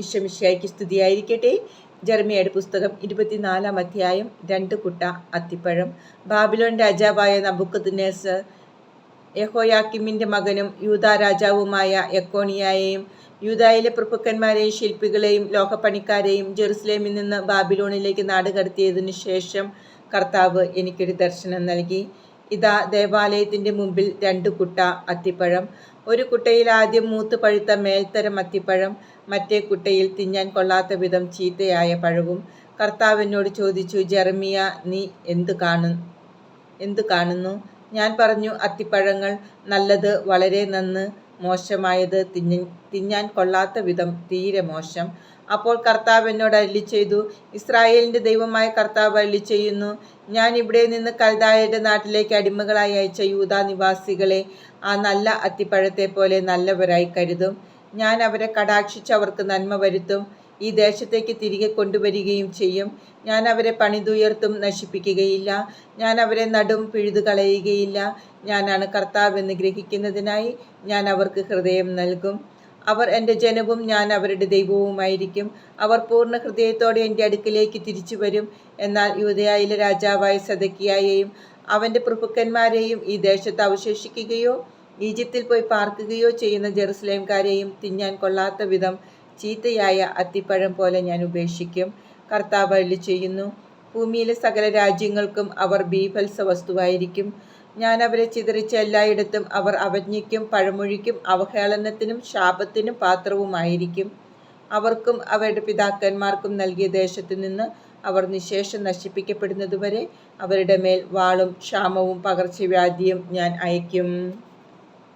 ഈശോമിശിഹായ്ക്ക് സ്തുതിയായിരിക്കട്ടെ. ജെറമ്യായുടെ പുസ്തകം 24-ാം അധ്യായം. 2 കുട്ട അത്തിപ്പഴം. ബാബിലോൺ രാജാവായ നബൂഖദ്നേസർ യെഹോയാക്കീമിന്റെ മകനും യൂദാ രാജാവുമായ യെക്കോനിയായെയും യൂദായിലെ പ്രഭുക്കന്മാരെയും ശില്പികളെയും ലോഹപ്പണിക്കാരെയും ജെറുസലേമിൽ നിന്ന് ബാബിലോണിലേക്ക് നാടുകടത്തിയതിനു ശേഷം കർത്താവ് എനിക്കൊരു ദർശനം നൽകി. ഇതാ, ദേവാലയത്തിന്റെ മുമ്പിൽ 2 കുട്ട അത്തിപ്പഴം. ഒരു കുട്ടയിൽ ആദ്യം മൂത്ത് പഴുത്ത മേൽത്തരം അത്തിപ്പഴം, മറ്റേ കുട്ടയിൽ തിന്നാൻ കൊള്ളാത്ത വിധം ചീത്തയായ പഴവും. കർത്താവ് എന്നോട് ചോദിച്ചു, ജെറമ്യാ, നീ എന്തു കാണുന്നു? ഞാൻ പറഞ്ഞു, അത്തിപ്പഴങ്ങൾ. നല്ലത് വളരെ നന്ന്, മോശമായത് തിന്നാൻ കൊള്ളാത്ത വിധം തീരെ മോശം. അപ്പോൾ കർത്താവ് എന്നോട് അരുളിച്ചെയ്തു, ഇസ്രായേലിന്റെ ദൈവമായ കർത്താവ് അരുളിച്ചെയ്യുന്നു, ഞാൻ ഇവിടെ നിന്ന് കൽദായരുടെ നാട്ടിലേക്ക് അടിമകളായി അയച്ച യൂദാ നിവാസികളെ ആ നല്ല അത്തിപ്പഴത്തെ പോലെ നല്ലവരായി കരുതും. ഞാൻ അവരെ കടാക്ഷിച്ച് അവർക്ക് നന്മ വരുത്തും, ഈ ദേശത്തേക്ക് തിരികെ കൊണ്ടുവരികയും ചെയ്യും. ഞാൻ അവരെ പണിതുയർത്തും, നശിപ്പിക്കുകയില്ല. ഞാൻ അവരെ നടും, പിഴുതുകളയുകയില്ല. ഞാനാണ് കർത്താവെന്ന് ഗ്രഹിക്കുന്നതിനായി ഞാൻ അവർക്ക് ഹൃദയം നൽകും. അവർ എൻ്റെ ജനവും ഞാൻ അവരുടെ ദൈവവുമായിരിക്കും. അവർ പൂർണ്ണ ഹൃദയത്തോടെ എൻ്റെ അടുക്കിലേക്ക് തിരിച്ചു വരും. എന്നാൽ യൂദയായിലെ രാജാവായ സെദെക്കിയായെയും അവൻ്റെ പ്രഭുക്കന്മാരെയും ഈ ദേശത്ത് അവശേഷിക്കുകയോ ഈജിപ്തിൽ പോയി പാർക്കുകയോ ചെയ്യുന്ന ജെറുസലേംകാരെയും തിന്നാൻ കൊള്ളാത്ത വിധം ചീത്തയായ അത്തിപ്പഴം പോലെ ഞാൻ ഉപേക്ഷിക്കും. കർത്താവ് അരുളിച്ചെയ്യുന്നു, ഭൂമിയിലെ സകല രാജ്യങ്ങൾക്കും അവർ ബീഭത്സ വസ്തുവായിരിക്കും. ഞാൻ അവരെ ചിതറിച്ച എല്ലായിടത്തും അവർ അവജ്ഞയ്ക്കും പഴമൊഴിക്കും അവഹേളനത്തിനും ശാപത്തിനും പാത്രവുമായിരിക്കും. അവർക്കും അവരുടെ പിതാക്കന്മാർക്കും നൽകിയ ദേശത്തു നിന്ന് അവർ നിശേഷം നശിപ്പിക്കപ്പെടുന്നതുവരെ അവരുടെ മേൽ വാളും ക്ഷാമവും പകർച്ചവ്യാധിയും ഞാൻ അയക്കും.